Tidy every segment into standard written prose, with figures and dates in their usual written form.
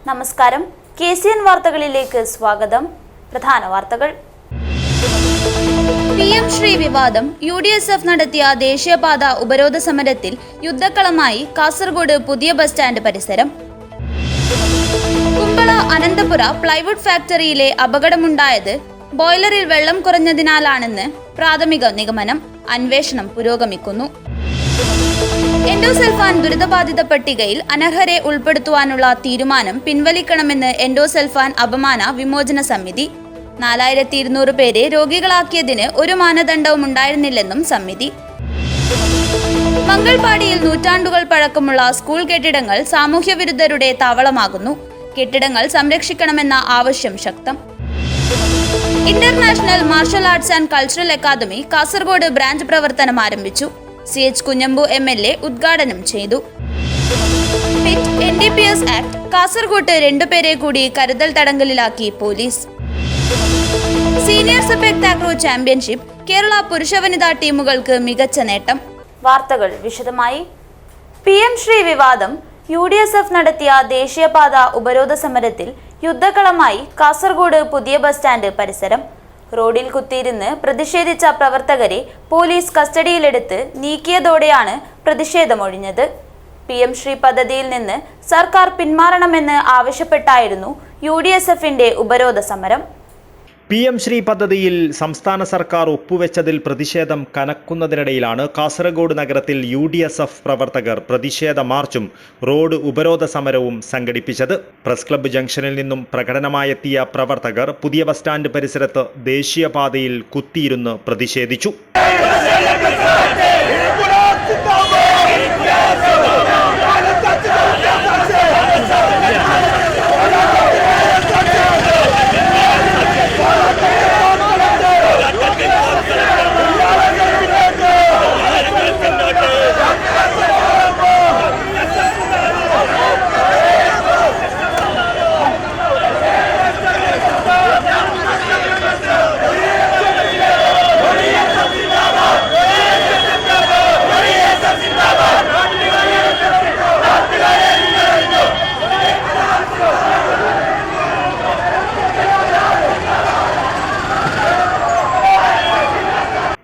നമസ്കാരം. KCN വാർത്തകളിലേക്ക് സ്വാഗതം. പ്രധാന വാർത്തകൾ. PM ശ്രീ വിവാദം. UDSF നടത്തിയ ദേശീയപാത ഉപരോധ സമരത്തിൽ യുദ്ധക്കളമായി കാസർഗോഡ് പുതിയ ബസ് സ്റ്റാൻഡ് പരിസരം. കുമ്പള അനന്തപുര പ്ലൈവുഡ് ഫാക്ടറിയിലെ അപകടമുണ്ടായത് ബോയിലറിൽ വെള്ളം കുറഞ്ഞതിനാലാണെന്ന് പ്രാഥമിക നിഗമനം. അന്വേഷണം പുരോഗമിക്കുന്നു. എൻഡോസൾഫാൻ ദുരിതബാധിത പട്ടികയിൽ അനർഹരെ ഉൾപ്പെടുത്തുവാനുള്ള തീരുമാനം പിൻവലിക്കണമെന്ന് എൻഡോസൾഫാൻ അപമാന വിമോചന സമിതി. 4200 പേരെ രോഗികളാക്കിയതിന് ഒരു മാനദണ്ഡവും ഉണ്ടായിരുന്നില്ലെന്നും സമിതി. മംഗൾപാടിയിൽ നൂറ്റാണ്ടുകൾ പഴക്കമുള്ള സ്കൂൾ കെട്ടിടങ്ങൾ സാമൂഹ്യവിരുദ്ധരുടെ താവളമാകുന്നു. കെട്ടിടങ്ങൾ സംരക്ഷിക്കണമെന്ന ആവശ്യം ശക്തം. International martial arts and cultural academy Kasaragod branch പ്രവർത്തനം ആരംഭിച്ചു. CH കുഞ്ഞമ്പു MLA ഉദ്ഘാടനം ചെയ്തു. NDPS act. കാസർഗോഡ് 2 പേരെ കൂടി കരുതൽ തടങ്കലിലാക്കി police. Senior sub takraw championship. Kerala പുരുഷ വനിതാ ടീമുകൾക്ക് മികച്ച നേട്ടം. വാർത്തകൾ വിശദമായി. PM ശ്രീ വിവാദം. UDSF നടത്തിയ ദേശീയപാത ഉപരോധ സമരത്തിൽ യുദ്ധക്കളമായി കാസർഗോഡ് പുതിയ ബസ് സ്റ്റാൻഡ് പരിസരം. റോഡിൽ കുത്തിയിരുന്ന് പ്രതിഷേധിച്ച പ്രവർത്തകരെ പോലീസ് കസ്റ്റഡിയിലെടുത്ത് നീക്കിയതോടെയാണ് പ്രതിഷേധമൊഴിഞ്ഞത്. PM ശ്രീ പദ്ധതിയിൽ നിന്ന് സർക്കാർ പിന്മാറണമെന്ന് ആവശ്യപ്പെട്ടായിരുന്നു UDSFന്റെ ഉപരോധ സമരം. PM ശ്രീ പദ്ധതിയിൽ സംസ്ഥാന സർക്കാർ ഒപ്പുവെച്ചതിൽ പ്രതിഷേധം കനക്കുന്നതിനിടയിലാണ് കാസർഗോഡ് നഗരത്തിൽ UDSF പ്രവർത്തകർ പ്രതിഷേധ മാർച്ചും റോഡ് ഉപരോധ സമരവും സംഘടിപ്പിച്ചത്. പ്രസ് ക്ലബ്ബ് ജംഗ്ഷനിൽ നിന്നും പ്രകടനമായെത്തിയ പ്രവർത്തകർ പുതിയ ബസ് സ്റ്റാൻഡ് പരിസരത്ത് ദേശീയപാതയിൽ കുത്തിയിരുന്ന് പ്രതിഷേധിച്ചു.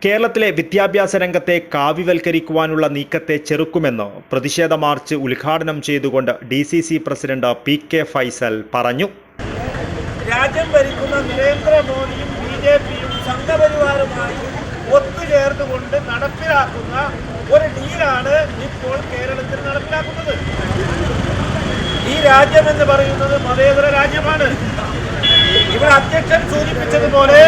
കേരളത്തിലെ വിദ്യാഭ്യാസ രംഗത്തെ കാവ്യവൽക്കരിക്കുവാനുള്ള നീക്കത്തെ ചെറുക്കുമെന്ന് പ്രതിഷേധ മാർച്ച് ഉദ്ഘാടനം ചെയ്തുകൊണ്ട് DCC പ്രസിഡന്റ് PK ഫൈസൽ പറഞ്ഞു. രാജ്യം ഭരിക്കുന്ന നരേന്ദ്രമോദിയും BJPയും സംഘപരിവാറുമായി ഒത്തുചേർന്നുകൊണ്ട് നടപ്പിലാക്കുന്ന ഒരു ഡീലാണ് ഇപ്പോൾ കേരളത്തിൽ നടപ്പിലാക്കുന്നത്. ഈ രാജ്യം എന്ന് പറയുന്നത് മതേതര രാജ്യമാണ്. ഇവിടെ അധ്യക്ഷൻ സൂചിപ്പിച്ചതുപോലെ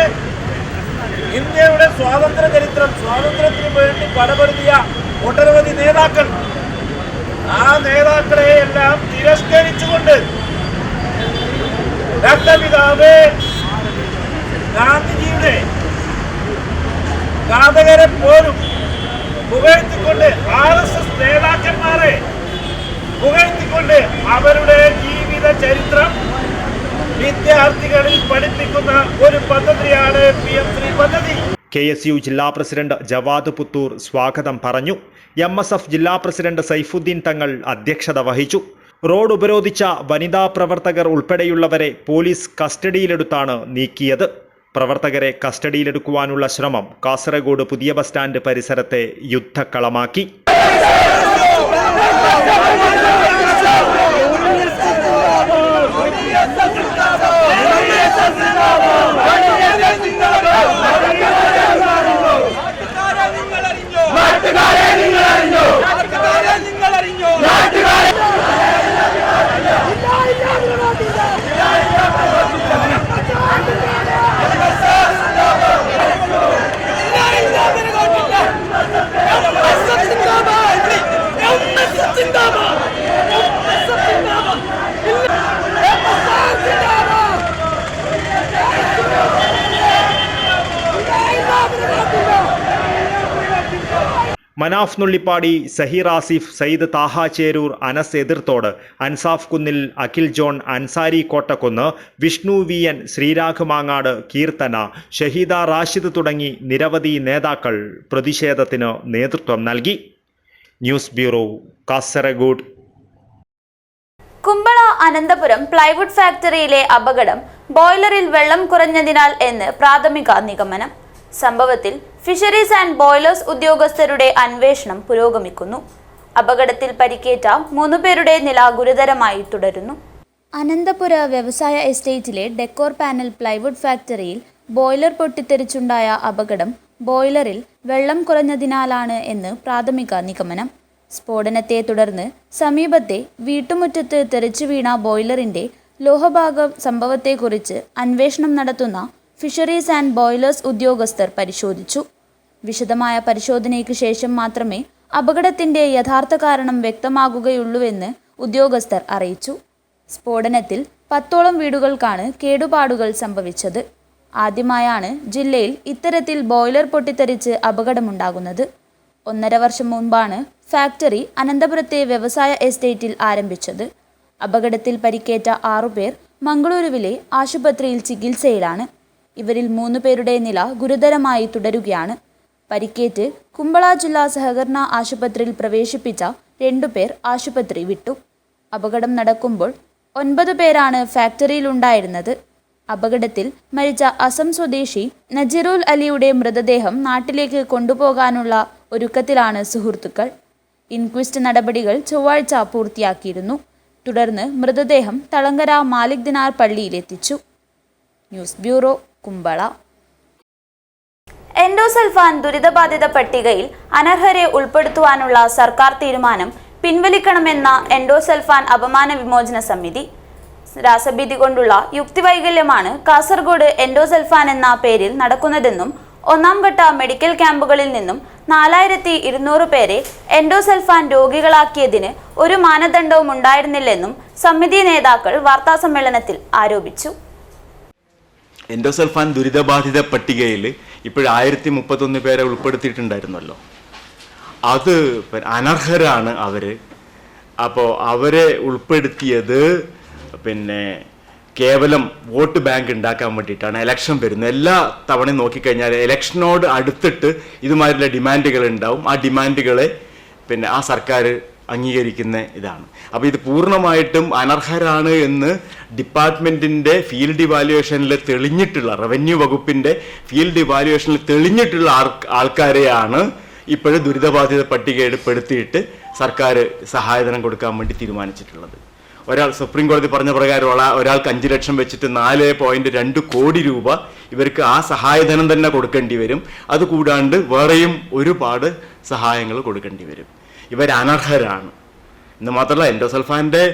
ഇന്ത്യയുടെ സ്വാതന്ത്ര്യ ചരിത്രം, സ്വാതന്ത്ര്യത്തിന് വേണ്ടി പടപൊരുതിയ ഒട്ടനവധി നേതാക്കൾ, ആ നേതാക്കളെ എല്ലാം തിരസ്കരിച്ചുകൊണ്ട് രാഷ്ട്രപിതാവ് ഗാന്ധിജിയുടെ ഘാതകരെ പോലും പുകഴ്ത്തിക്കൊണ്ട്, RSS നേതാക്കന്മാരെ പുകഴ്ത്തിക്കൊണ്ട് അവരുടെ ജീവിത ചരിത്രം വിദ്യാർത്ഥികളിൽ പഠിപ്പിക്കുന്ന ഒരു പദ്ധതിയാണ് PM ശ്രീ പദ്ധതി. KSU ജില്ലാ പ്രസിഡന്റ് ജവാദ് പുത്തൂർ സ്വാഗതം പറഞ്ഞു. MSF ജില്ലാ പ്രസിഡന്റ് സൈഫുദ്ദീൻ തങ്ങൾ അധ്യക്ഷത വഹിച്ചു. റോഡ് ഉപരോധിച്ച വനിതാ പ്രവർത്തകർ ഉൾപ്പെടെയുള്ളവരെ പോലീസ് കസ്റ്റഡിയിലെടുത്താണ് നീക്കിയത്. പ്രവർത്തകരെ കസ്റ്റഡിയിലെടുക്കുവാനുള്ള ശ്രമം കാസർഗോഡ് പുതിയ ബസ് സ്റ്റാൻഡ് പരിസരത്തെ യുദ്ധക്കളമാക്കി. മനാഫ് നുള്ളിപ്പാടി, സഹീർ ആസിഫ്, സയ്യിദ് താഹ ചേരൂർ, അനസ് എതിർത്തോട്, അൻസാഫ് കുന്നിൽ, അഖിൽ ജോൺ, അൻസാരി കോട്ടക്കുന്ന്, വിഷ്ണു VN, ശ്രീരാഘ് മാങ്ങാട്, കീർത്തന, ഷഹീദ റാഷിദ് തുടങ്ങി നിരവധി നേതാക്കൾ പ്രതിഷേധത്തിന് നേതൃത്വം നൽകി. News bureau, Kasaragod. Kumbala Ananthapuram plywood ഫാക്ടറിയിലെ അപകടം ബോയിലറിൽ വെള്ളം കുറഞ്ഞതിനാൽ എന്ന് പ്രാഥമിക നിഗമനം. സംഭവത്തിൽ ഫിഷറീസ് ആൻഡ് ബോയിലേഴ്സ് ഉദ്യോഗസ്ഥരുടെ അന്വേഷണം പുരോഗമിക്കുന്നു. അപകടത്തിൽ പരിക്കേറ്റ 3 പേരുടെ നില ഗുരുതരമായി തുടരുന്നു. അനന്തപുര വ്യവസായ എസ്റ്റേറ്റിലെ ഡെക്കോർ പാനൽ പ്ലൈവുഡ് ഫാക്ടറിയിൽ ബോയിലർ പൊട്ടിത്തെറിച്ചുണ്ടായ അപകടം ബോയിലറിൽ വെള്ളം കുറഞ്ഞതിനാലാണ് എന്ന് പ്രാഥമിക നിഗമനം. സ്ഫോടനത്തെ തുടർന്ന് സമീപത്തെ വീട്ടുമുറ്റത്ത് തെറിച്ചു വീണ ബോയിലറിന്റെ ലോഹഭാഗം സംഭവത്തെക്കുറിച്ച് അന്വേഷണം നടത്തുന്ന ഫിഷറീസ് ആൻഡ് ബോയിലേഴ്സ് ഉദ്യോഗസ്ഥർ പരിശോധിച്ചു. വിശദമായ പരിശോധനയ്ക്ക് ശേഷം മാത്രമേ അപകടത്തിന്റെ യഥാർത്ഥ കാരണം വ്യക്തമാകുകയുള്ളൂവെന്ന് ഉദ്യോഗസ്ഥർ അറിയിച്ചു. സ്ഫോടനത്തിൽ 10ഓളം വീടുകൾക്കാണ് കേടുപാടുകൾ സംഭവിച്ചത്. ആദ്യമായാണ് ജില്ലയിൽ ഇത്തരത്തിൽ ബോയിലർ പൊട്ടിത്തെറിച്ച് അപകടമുണ്ടാകുന്നത്. 1.5 വർഷം മുൻപാണ് ഫാക്ടറി അനന്തപുരത്തെ വ്യവസായ എസ്റ്റേറ്റിൽ ആരംഭിച്ചത്. അപകടത്തിൽ പരിക്കേറ്റ 6 പേർ മംഗളൂരുവിലെ ആശുപത്രിയിൽ ചികിത്സയിലാണ്. ഇവരിൽ 3 പേരുടെ നില ഗുരുതരമായി തുടരുകയാണ്. പരിക്കേറ്റ് കുമ്പള ജില്ലാ സഹകരണ ആശുപത്രിയിൽ പ്രവേശിപ്പിച്ച 2 പേർ ആശുപത്രി വിട്ടു. അപകടം നടക്കുമ്പോൾ 9 പേരാണ് ഫാക്ടറിയിലുണ്ടായിരുന്നത്. അപകടത്തിൽ മരിച്ച അസം സ്വദേശി നജിറുൽ അലിയുടെ മൃതദേഹം നാട്ടിലേക്ക് കൊണ്ടുപോകാനുള്ള ഒരുക്കത്തിലാണ് സുഹൃത്തുക്കൾ. ഇൻക്വസ്റ്റ് നടപടികൾ ചൊവ്വാഴ്ച പൂർത്തിയാക്കിയിരുന്നു. തുടർന്ന് മൃതദേഹം തളങ്കര മാലിക് ദിനാർ പള്ളിയിലെത്തിച്ചു. News bureau, Kumbala. എൻഡോസൾഫാൻ ദുരിതബാധിത പട്ടികയിൽ അനർഹരെ ഉൾപ്പെടുത്തുവാനുള്ള സർക്കാർ തീരുമാനം പിൻവലിക്കണമെന്ന എൻഡോസൾഫാൻ അപമാന വിമോചന സമിതി. രാസഭീതി കൊണ്ടുള്ള യുക്തിവൈകല്യമാണ് കാസർഗോഡ് എൻഡോസൾഫാൻ എന്ന പേരിൽ നടക്കുന്നതെന്നും 1ാം ഘട്ട മെഡിക്കൽ ക്യാമ്പുകളിൽ നിന്നും 4200 പേരെ എൻഡോസൾഫാൻ രോഗികളാക്കിയതിന് ഒരു മാനദണ്ഡവും ഉണ്ടായിരുന്നില്ലെന്നും സമിതി നേതാക്കൾ വാർത്താസമ്മേളനത്തിൽ ആരോപിച്ചു. എൻഡോസൾഫാൻ ദുരിതബാധിത പട്ടികയിൽ ഇപ്പോൾ 1031 പേരെ ഉൾപ്പെടുത്തിയിട്ടുണ്ടായിരുന്നല്ലോ. അത് അനർഹരാണ് അവർ. അപ്പോൾ അവരെ ഉൾപ്പെടുത്തിയത് കേവലം വോട്ട് ബാങ്ക് ഉണ്ടാക്കാൻ വേണ്ടിയിട്ടാണ്. ഇലക്ഷൻ വരുന്നത് എല്ലാ തവണയും നോക്കിക്കഴിഞ്ഞാൽ ഇലക്ഷനോട് അടുത്തിട്ട് ഇതുമാതിരിയുള്ള ഡിമാൻഡുകൾ ഉണ്ടാവും. ആ ഡിമാൻഡുകളെ ആ സർക്കാർ അംഗീകരിക്കുന്ന ഇതാണ്. അപ്പോൾ ഇത് പൂർണ്ണമായിട്ടും അനർഹരാണ് എന്ന് ഡിപ്പാർട്ട്മെൻറ്റിൻ്റെ ഫീൽഡ് ഇവാലുവേഷനിൽ തെളിഞ്ഞിട്ടുള്ള, റവന്യൂ വകുപ്പിൻ്റെ ഫീൽഡ് ഇവാലുവേഷനിൽ തെളിഞ്ഞിട്ടുള്ള ആൾക്കാരെയാണ് ഇപ്പോഴും ദുരിതബാധിത പട്ടികയിൽപ്പെടുത്തിയിട്ട് സർക്കാർ സഹായധനം കൊടുക്കാൻ വേണ്ടി തീരുമാനിച്ചിട്ടുള്ളത്. സുപ്രീം കോടതി പറഞ്ഞ പ്രകാരം ഒരാൾക്ക് 5 ലക്ഷം വെച്ചിട്ട് 4.2 കോടി രൂപ ഇവർക്ക് ആ സഹായധനം തന്നെ കൊടുക്കേണ്ടി വരും. അതുകൂടാണ്ട് വേറെയും ഒരുപാട് സഹായങ്ങൾ കൊടുക്കേണ്ടി വരും. ഇവർ അനർഹരാണ് എന്ന് മാത്രമല്ല, എൻഡോസൾഫാൻ്റെ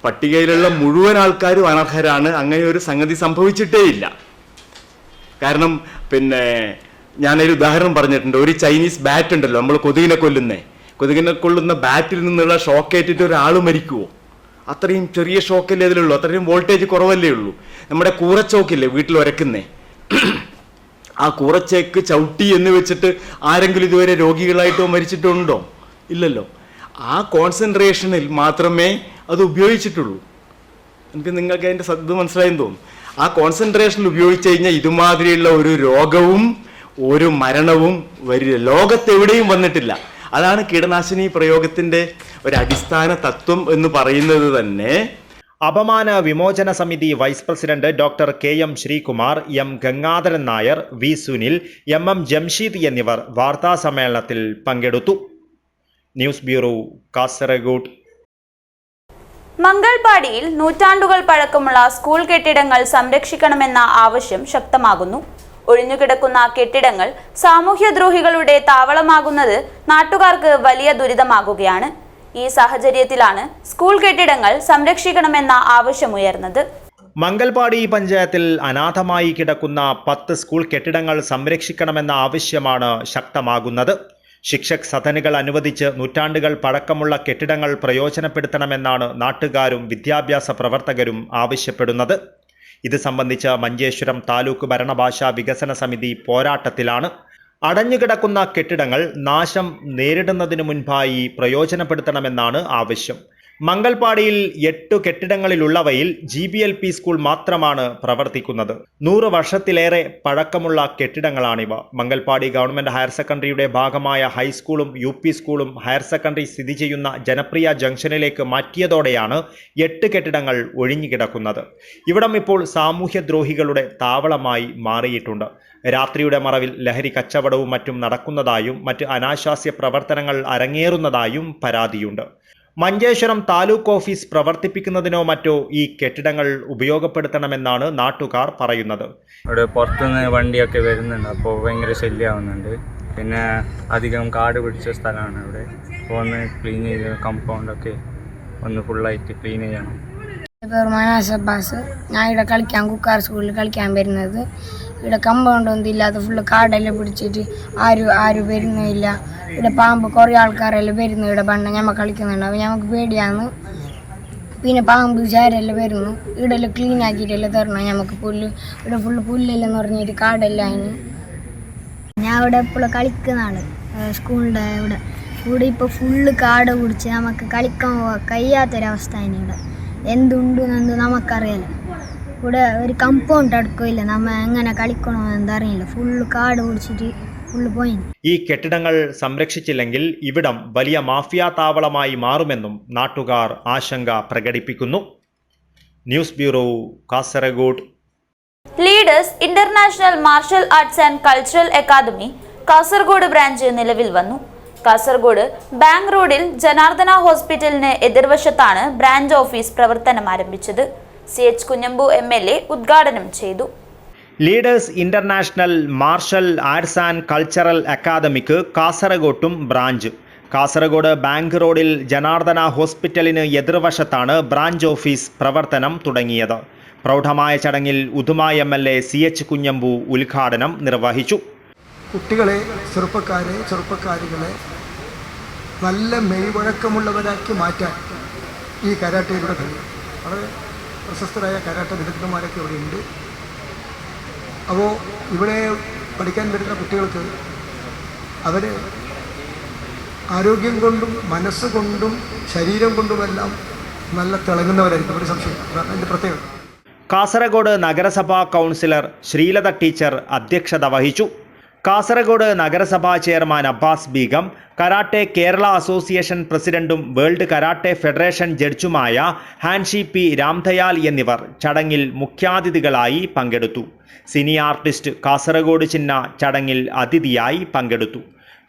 പട്ടികയിലുള്ള മുഴുവൻ ആൾക്കാരും അനർഹരാണ്. അങ്ങനെ ഒരു സംഗതി സംഭവിച്ചിട്ടേ ഇല്ല. കാരണം ഞാനൊരു ഉദാഹരണം പറഞ്ഞിട്ടുണ്ട്. ഒരു ചൈനീസ് ബാറ്റ് ഉണ്ടല്ലോ, നമ്മൾ കൊതുകിനെ കൊല്ലുന്ന ബാറ്റിൽ നിന്നുള്ള ഷോക്കേറ്റിട്ട് ഒരാൾ മരിക്കുമോ? അത്രയും ചെറിയ ഷോക്കല്ലേ അതിലുള്ളൂ, അത്രയും വോൾട്ടേജ് കുറവല്ലേ ഉള്ളൂ. നമ്മുടെ കൂറച്ചോക്കില്ലേ വീട്ടിൽ ഉരക്കുന്നേ, ആ കൂറച്ചേക്ക് ചവിട്ടി എന്ന് വെച്ചിട്ട് ആരെങ്കിലും ഇതുവരെ രോഗികളായിട്ടോ മരിച്ചിട്ടുണ്ടോ? ഇല്ലല്ലോ. ആ കോൺസെൻട്രേഷനിൽ മാത്രമേ അത് ഉപയോഗിച്ചിട്ടുള്ളൂ. നിങ്ങൾക്ക് അതിൻ്റെ ഇത് മനസ്സിലായെന്ന് തോന്നുന്നു. ആ കോൺസെൻട്രേഷനിൽ ഉപയോഗിച്ച് കഴിഞ്ഞാൽ ഇതുമാതിരിയുള്ള ഒരു രോഗവും ഒരു മരണവും വരില്ല, ലോകത്തെവിടെയും വന്നിട്ടില്ല. അതാണ് കീടനാശിനി പ്രയോഗത്തിൻ്റെ ഒരു അടിസ്ഥാന തത്വം എന്ന് പറയുന്നത് തന്നെ. അപമാന വിമോചന സമിതി vice president doctor KM Sreekumar, M Gangadharan Nair, V Sunil, MM Jamsheed എന്നിവർ വാർത്താസമ്മേളനത്തിൽ പങ്കെടുത്തു. News bureau, Kasaragod. മംഗൾപാടിയിൽ നൂറ്റാണ്ടുകൾ പഴക്കമുള്ള സ്കൂൾ കെട്ടിടങ്ങൾ സംരക്ഷിക്കണമെന്ന ആവശ്യം ശക്തമാകുന്നു. ഒഴിഞ്ഞുകിടക്കുന്ന കെട്ടിടങ്ങൾ സാമൂഹ്യദ്രോഹികളുടെ താവളമാകുന്നത് നാട്ടുകാർക്ക് വലിയ ദുരിതമാകുകയാണ്. ഈ സാഹചര്യത്തിലാണ് സ്കൂൾ കെട്ടിടങ്ങൾ സംരക്ഷിക്കണമെന്ന ആവശ്യമുയർന്നത്. മംഗൾപാടി പഞ്ചായത്തിൽ അനാഥമായി കിടക്കുന്ന 10 സ്കൂൾ കെട്ടിടങ്ങൾ സംരക്ഷിക്കണമെന്ന ആവശ്യമാണ് ശക്തമാകുന്നത്. ശിക്ഷക് സദനുകൾ അനുവദിച്ച് നൂറ്റാണ്ടുകൾ പഴക്കമുള്ള കെട്ടിടങ്ങൾ പ്രയോജനപ്പെടുത്തണമെന്നാണ് നാട്ടുകാരും വിദ്യാഭ്യാസ പ്രവർത്തകരും ആവശ്യപ്പെടുന്നത്. ഇത് സംബന്ധിച്ച് മഞ്ചേശ്വരം താലൂക്ക് ഭരണഭാഷാ വികസന സമിതി പോരാട്ടത്തിലാണ്. അടഞ്ഞുകിടക്കുന്ന കെട്ടിടങ്ങൾ നാശം നേരിടുന്നതിനു മുൻപായി പ്രയോജനപ്പെടുത്തണമെന്നാണ് ആവശ്യം. മംഗൽപാടിയിൽ 8 കെട്ടിടങ്ങളിലുള്ളവയിൽ GBLP സ്കൂൾ മാത്രമാണ് പ്രവർത്തിക്കുന്നത്. 100 വർഷത്തിലേറെ പഴക്കമുള്ള കെട്ടിടങ്ങളാണിവ. മംഗൽപാടി ഗവൺമെന്റ് ഹയർ സെക്കൻഡറിയുടെ ഭാഗമായ ഹൈസ്കൂളും UP സ്കൂളും ഹയർ സെക്കൻഡറി സ്ഥിതി ചെയ്യുന്ന ജനപ്രിയ ജംഗ്ഷനിലേക്ക് മാറ്റിയതോടെയാണ് 8 കെട്ടിടങ്ങൾ ഒഴിഞ്ഞുകിടക്കുന്നത്. ഇവിടം ഇപ്പോൾ സാമൂഹ്യദ്രോഹികളുടെ താവളമായി മാറിയിട്ടുണ്ട്. രാത്രിയുടെ മറവിൽ ലഹരി കച്ചവടവും മറ്റും നടക്കുന്നതായും മറ്റ് അനാശാസ്യ പ്രവർത്തനങ്ങൾ അരങ്ങേറുന്നതായും പരാതിയുണ്ട്. മഞ്ചേശ്വരം താലൂക്ക് ഓഫീസ് പ്രവർത്തിപ്പിക്കുന്നതിനോ മറ്റോ ഈ കെട്ടിടങ്ങൾ ഉപയോഗപ്പെടുത്തണമെന്നാണ് നാട്ടുകാർ പറയുന്നത്. ഇവിടെ പുറത്തുനിന്ന് വണ്ടിയൊക്കെ വരുന്നുണ്ട്, അപ്പോൾ ഭയങ്കര ശല്യമാവുന്നുണ്ട്. പിന്നെ അധികം കാട് പിടിച്ച സ്ഥലമാണ് ഇവിടെ. അപ്പോൾ ഒന്ന് ക്ലീൻ ചെയ്ത് കമ്പൗണ്ടൊക്കെ ഒന്ന് ഫുള്ളായിട്ട് ക്ലീൻ ചെയ്യണം. എൻ്റെ പേര് മനാസ് അബ്ബാസ്. ഞാൻ ഇവിടെ കളിക്കാൻ കുക്കാർ സ്കൂളിൽ കളിക്കാൻ വരുന്നത്. ഇവിടെ കമ്പൗണ്ട് ഒന്നും ഇല്ലാതെ ഫുള്ള് കാടെല്ലാം പിടിച്ചിട്ട് ആരും വരുന്നില്ല. ഇവിടെ പാമ്പ് കുറേ ആൾക്കാരെല്ലാം വരുന്നു. ഇവിടെ പണ്ട് ഞമ്മ കളിക്കുന്നുണ്ട്, അപ്പോൾ ഞമ്മക്ക് പേടിയാണ്. പിന്നെ പാമ്പ് ചേരെല്ലാം വരുന്നു. ഇവിടെല്ലാം ക്ലീൻ ആക്കിയിട്ടെല്ലാം തരണം ഞമ്മക്ക്. ഇവിടെ ഫുള്ള് പുല്ലെല്ലാം നിറഞ്ഞിട്ട് കാടെല്ലാം അതിന്. ഞാൻ ഇവിടെ എപ്പോഴും കളിക്കുന്നതാണ് സ്കൂളിൻ്റെ ഇവിടെ ഇപ്പോൾ ഫുള്ള് കാട് പിടിച്ച് നമുക്ക് കളിക്കാൻ കഴിയാത്തൊരവസ്ഥ ഇവിടെ. എന്തുണ്ടെന്ന് നമുക്കറിയാലോ. ഇവിടെ ഒരു കമ്പൗണ്ട് അടുക്കില്ല, നമ്മ എങ്ങനെ കളിക്കണമെന്ന് എന്തറിയില്ല. ഫുള്ള് കാട് പിടിച്ചിട്ട് ഫുള്ള് പോയി. ഈ കെട്ടിടങ്ങൾ സംരക്ഷിച്ചില്ലെങ്കിൽ ഇവിടം വലിയ മാഫിയ താവളമായി മാറുമെന്നും നാട്ടുകാർ ആശങ്ക പ്രകടിപ്പിക്കുന്നു. News bureau, Kasaragod. Leaders international martial arts and cultural academy Kasaragod branch നിലവിൽ വന്നു. കാസർഗോഡ് ബാങ്ക് റോഡിൽ ജനാർദ്ദന ഹോസ്പിറ്റലിന് എതിർവശത്താണ് ബ്രാഞ്ച് ഓഫീസ് പ്രവർത്തനം ആരംഭിച്ചത്. CH കുഞ്ഞമ്പു MLA ഉദ്ഘാടനം ചെയ്തു. Leaders international martial arts and cultural അക്കാദമിക്ക് കാസർഗോട്ടും ബ്രാഞ്ച്. കാസർഗോഡ് ബാങ്ക് റോഡിൽ ജനാർദ്ദന ഹോസ്പിറ്റലിന് എതിർവശത്താണ് ബ്രാഞ്ച് ഓഫീസ് പ്രവർത്തനം തുടങ്ങിയത്. പ്രൗഢമായ ചടങ്ങിൽ ഉദുമ MLA CH കുഞ്ഞമ്പു ഉദ്ഘാടനം നിർവഹിച്ചു. കുട്ടികളെ, ചെറുപ്പക്കാരികളെ നല്ല മെയ്വഴക്കമുള്ളവരാക്കി മാറ്റാൻ ഈ കരാട്ടയിലൂടെ കഴിയും. വളരെ പ്രശസ്തരായ കരാട്ട വിദഗ്ധന്മാരൊക്കെ ഇവിടെ ഉണ്ട്. അപ്പോൾ ഇവിടെ പഠിക്കാൻ വരുന്ന കുട്ടികൾക്ക് അവർ ആരോഗ്യം കൊണ്ടും മനസ്സുകൊണ്ടും ശരീരം കൊണ്ടുമെല്ലാം നല്ല തിളങ്ങുന്നവരായിരിക്കും. ഒരു സംശയം, അതിൻ്റെ പ്രത്യേകത. കാസർഗോഡ് നഗരസഭാ കൗൺസിലർ ശ്രീലത ടീച്ചർ അധ്യക്ഷത വഹിച്ചു. കാസർഗോഡ് നഗരസഭാ chairman Abbas Begum, karate Kerala association പ്രസിഡന്റും വേൾഡ് കരാട്ടെ ഫെഡറേഷൻ ജഡ്ജുമായ ഹാൻഷി P രാംദയാൽ എന്നിവർ ചടങ്ങിൽ മുഖ്യാതിഥികളായി പങ്കെടുത്തു. സിനി ആർട്ടിസ്റ്റ് കാസർഗോഡ് ചിന്ന ചടങ്ങിൽ അതിഥിയായി പങ്കെടുത്തു.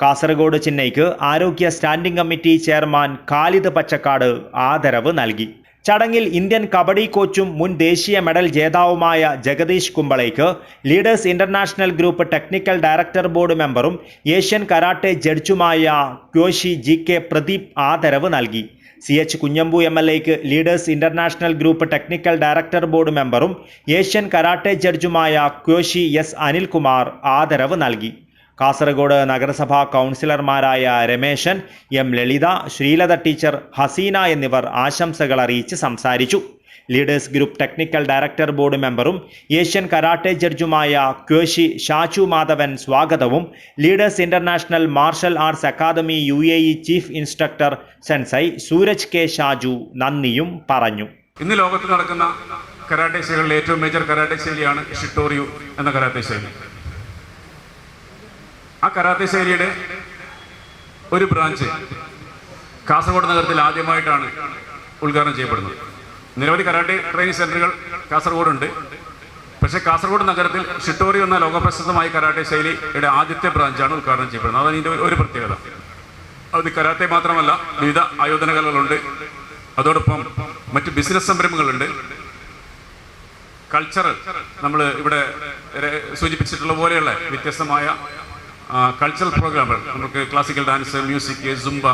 കാസർഗോഡ് ചിന്നയ്ക്ക് ആരോഗ്യ standing committee chairman Khalid Pachakkad ആദരവ് നൽകി. ചടങ്ങിൽ ഇന്ത്യൻ കബഡി കോച്ചും മുൻ ദേശീയ മെഡൽ ജേതാവുമായ ജഗദീഷ് കുമ്പളയ്ക്ക് leaders international group technical director board മെമ്പറും ഏഷ്യൻ കരാട്ടെ ജഡ്ജുമായ ക്യോഷി GK പ്രദീപ് ആദരവ് നൽകി. CH കുഞ്ഞമ്പു MLAക്ക് leaders international group technical director board മെമ്പറും ഏഷ്യൻ കരാട്ടെ ജഡ്ജുമായ ക്യോഷി S അനിൽകുമാർ ആദരവ് നൽകി. കാസർഗോഡ് നഗരസഭാ കൗൺസിലർമാരായ രമേശൻ, M ലളിത, ശ്രീലത ടീച്ചർ, ഹസീന എന്നിവർ ആശംസകൾ അറിയിച്ച് സംസാരിച്ചു. Leaders group technical director board മെമ്പറും ഏഷ്യൻ കരാട്ടെ ജഡ്ജുമായ ക്യോഷി ഷാച്ചു മാധവൻ സ്വാഗതവും leaders international martial arts academy UAE chief instructor sensei Suraj K Shaju നന്ദിയും പറഞ്ഞു. ഇന്ന് ലോകത്ത് നടക്കുന്ന കരാട്ടെ ശൈലികളിലെ ഏറ്റവും മേജർ കരാട്ടെ ശൈലിയാണ് ഷിട്ടോറിയു എന്ന കരാട്ടെ ശൈലി. ആ കരാട്ടെ ശൈലിയുടെ ഒരു ബ്രാഞ്ച് കാസർഗോഡ് നഗരത്തിൽ ആദ്യമായിട്ടാണ് ഉദ്ഘാടനം ചെയ്യപ്പെടുന്നത്. നിരവധി കരാട്ടെ ട്രെയിനിങ് സെന്ററുകൾ കാസർഗോഡുണ്ട്. പക്ഷേ കാസർഗോഡ് നഗരത്തിൽ ഷിട്ടോറി എന്ന ലോകപ്രസിദ്ധമായ കരാട്ടെ ശൈലിയുടെ ആദ്യത്തെ ബ്രാഞ്ചാണ് ഉദ്ഘാടനം ചെയ്യപ്പെടുന്നത്. അതാണ് ഇതിൻ്റെ ഒരു പ്രത്യേകത. അത് കരാട്ടെ മാത്രമല്ല, വിവിധ ആയോധന കലകളുണ്ട്. അതോടൊപ്പം മറ്റ് ബിസിനസ് സംരംഭങ്ങളുണ്ട്. കൾച്ചറൽ, നമ്മൾ ഇവിടെ സൂചിപ്പിച്ചിട്ടുള്ള പോലെയുള്ള വ്യത്യസ്തമായ കൾച്ചറൽ പ്രോഗ്രാമുകൾ, നമുക്ക് classical dance, music, zumba,